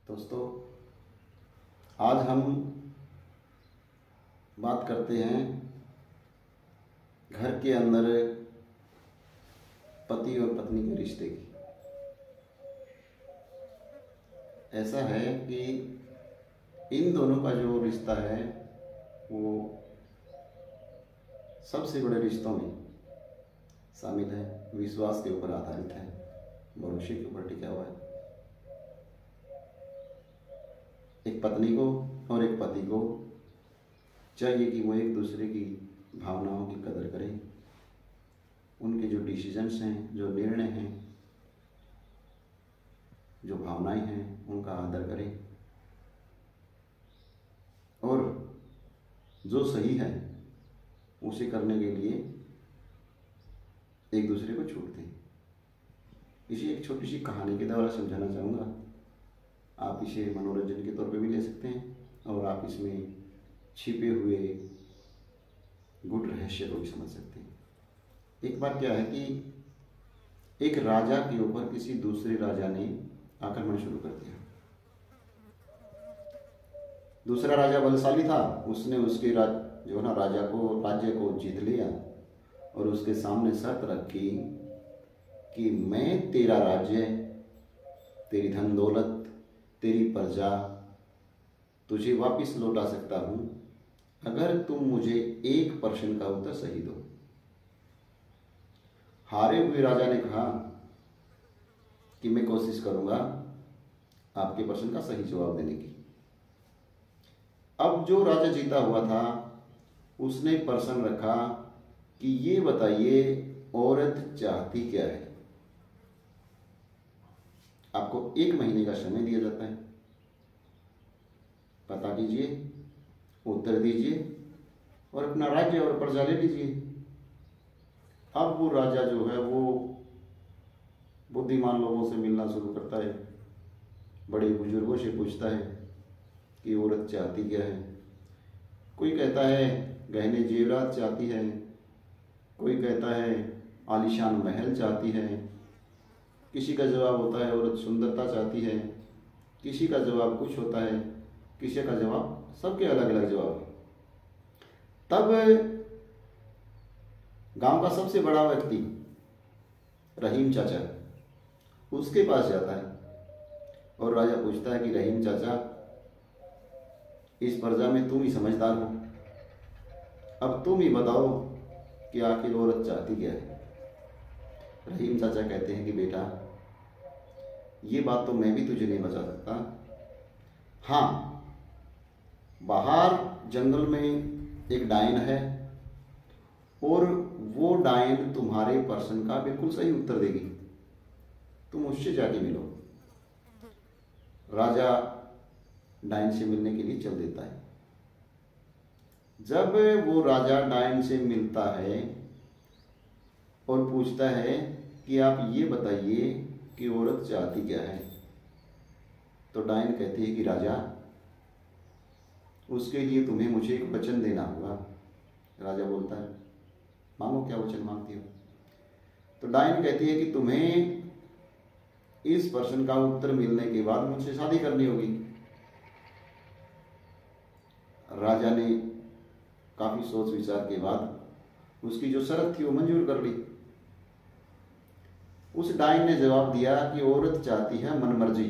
दोस्तों, आज हम बात करते हैं घर के अंदर पति और पत्नी के रिश्ते की। ऐसा है कि इन दोनों का जो रिश्ता है वो सबसे बड़े रिश्तों में शामिल है, विश्वास के ऊपर आधारित है, भरोसे के ऊपर टिका हुआ है। एक पत्नी को और एक पति को चाहिए कि वो एक दूसरे की भावनाओं की कदर करें, उनके जो डिसीजंस हैं, जो निर्णय हैं, जो भावनाएं हैं, उनका आदर करें और जो सही है उसे करने के लिए एक दूसरे को छूट दें। इसे एक छोटी सी कहानी के द्वारा समझाना चाहूँगा। आप इसे मनोरंजन के तौर पे भी ले सकते हैं और आप इसमें छिपे हुए गुप्त रहस्य को भी समझ सकते हैं। एक बार क्या है कि एक राजा के ऊपर किसी दूसरे राजा ने आक्रमण शुरू कर दिया। दूसरा राजा बलशाली था, उसने उसके राज्य को जीत लिया और उसके सामने शर्त रखी कि मैं तेरा राज्य, तेरी धन दौलत, तेरी प्रजा तुझे वापस लौटा सकता हूं अगर तुम मुझे 1% का उत्तर सही दो। हारे हुए राजा ने कहा कि मैं कोशिश करूंगा आपके प्रश्न का सही जवाब देने की। अब जो राजा जीता हुआ था उसने प्रश्न रखा कि ये बताइए, औरत चाहती क्या है? आपको 1 महीने का समय दिया जाता है, पता कीजिए, उत्तर दीजिए और अपना राज्य और प्रजा ले लीजिए। अब वो राजा जो है वो बुद्धिमान लोगों से मिलना शुरू करता है, बड़े बुजुर्गों से पूछता है कि औरत चाहती क्या है। कोई कहता है गहने जेवरात चाहती है, कोई कहता है आलीशान महल चाहती है, किसी का जवाब होता है औरत सुंदरता चाहती है, किसी का जवाब कुछ होता है, किसी का जवाब, सबके अलग अलग जवाब है। तब गांव का सबसे बड़ा व्यक्ति रहीम चाचा उसके पास जाता है और राजा पूछता है कि रहीम चाचा, इस प्रजा में तुम ही समझदार हो, अब तुम ही बताओ कि आखिर औरत चाहती क्या है। रहीम चाचा कहते हैं कि बेटा, ये बात तो मैं भी तुझे नहीं बता सकता। हाँ, बाहर जंगल में एक डायन है और वो डायन तुम्हारे प्रश्न का बिल्कुल सही उत्तर देगी, तुम उससे जाके मिलो। राजा डायन से मिलने के लिए चल देता है। जब वो राजा डायन से मिलता है और पूछता है कि आप ये बताइए कि औरत चाहती क्या है, तो डायन कहती है कि राजा, उसके लिए तुम्हें मुझे एक वचन देना होगा। राजा बोलता है, मांगो, क्या वचन मांगती हो? तो डायन कहती है कि तुम्हें इस प्रश्न का उत्तर मिलने के बाद मुझसे शादी करनी होगी। राजा ने काफी सोच विचार के बाद उसकी जो शर्त थी वो मंजूर कर ली। उस डायन ने जवाब दिया कि औरत चाहती है मनमर्जी,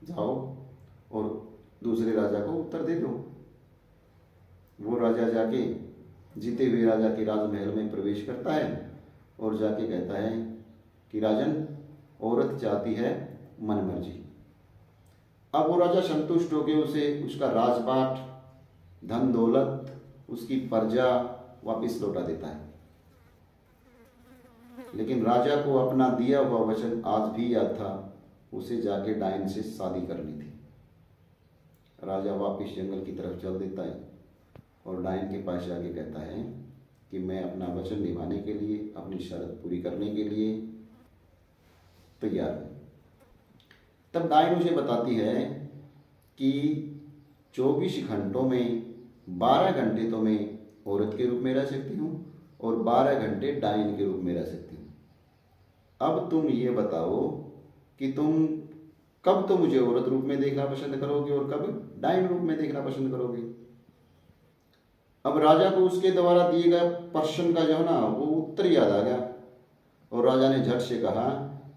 जाओ और दूसरे राजा को उत्तर दे दो। वो राजा जाके जीते हुए राजा के राजमहल में प्रवेश करता है और जाके कहता है कि राजन, औरत चाहती है मनमर्जी। अब वो राजा संतुष्ट होकर उसे उसका राजपाट, धन दौलत, उसकी प्रजा वापस लौटा देता है। लेकिन राजा को अपना दिया हुआ वचन आज भी याद था, उसे जाके डायन से शादी करनी थी। राजा वापस जंगल की तरफ चल देता है और डायन के पास जाके कहता है कि मैं अपना वचन निभाने के लिए, अपनी शर्त पूरी करने के लिए तैयार हूं। तब डायन उसे बताती है कि 24 घंटों में 12 घंटे तो मैं औरत के रूप में रह सकती हूँ और 12 घंटे डायन के रूप में रह सकती हूँ। अब तुम ये बताओ कि तुम कब तो मुझे औरत रूप में देखना पसंद करोगे और कब डायन रूप में देखना पसंद करोगे। अब राजा को उसके द्वारा दिए गए प्रश्न का जो है ना वो उत्तर याद आ गया और राजा ने झट से कहा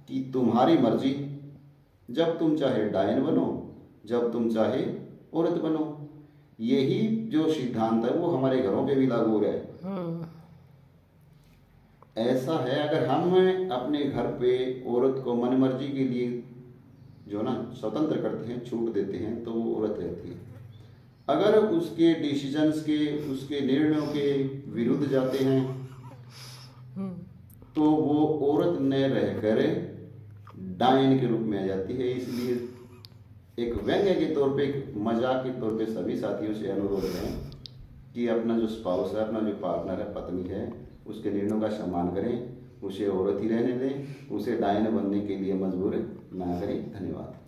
कि तुम्हारी मर्जी, जब तुम चाहे डायन बनो, जब तुम चाहे औरत बनो। यही जो सिद्धांत है वो हमारे घरों पे भी लागू हो रहा है। ऐसा है, अगर हम अपने घर पे औरत को मन मर्जी के लिए जो ना स्वतंत्र करते हैं, छूट देते हैं, तो वो औरत रहती है। अगर उसके डिसीजंस के, उसके निर्णयों के विरुद्ध जाते हैं तो वो औरत न रहकर डायन के रूप में आ जाती है। इसलिए एक व्यंग्य के तौर पे, एक मजाक के तौर पे सभी साथियों से अनुरोध है कि अपना जो स्पाउस है, अपना जो पार्टनर है, पत्नी है, उसके निर्णयों का सम्मान करें, उसे औरत ही रहने दें, उसे डायन बनने के लिए मजबूर ना करें। धन्यवाद।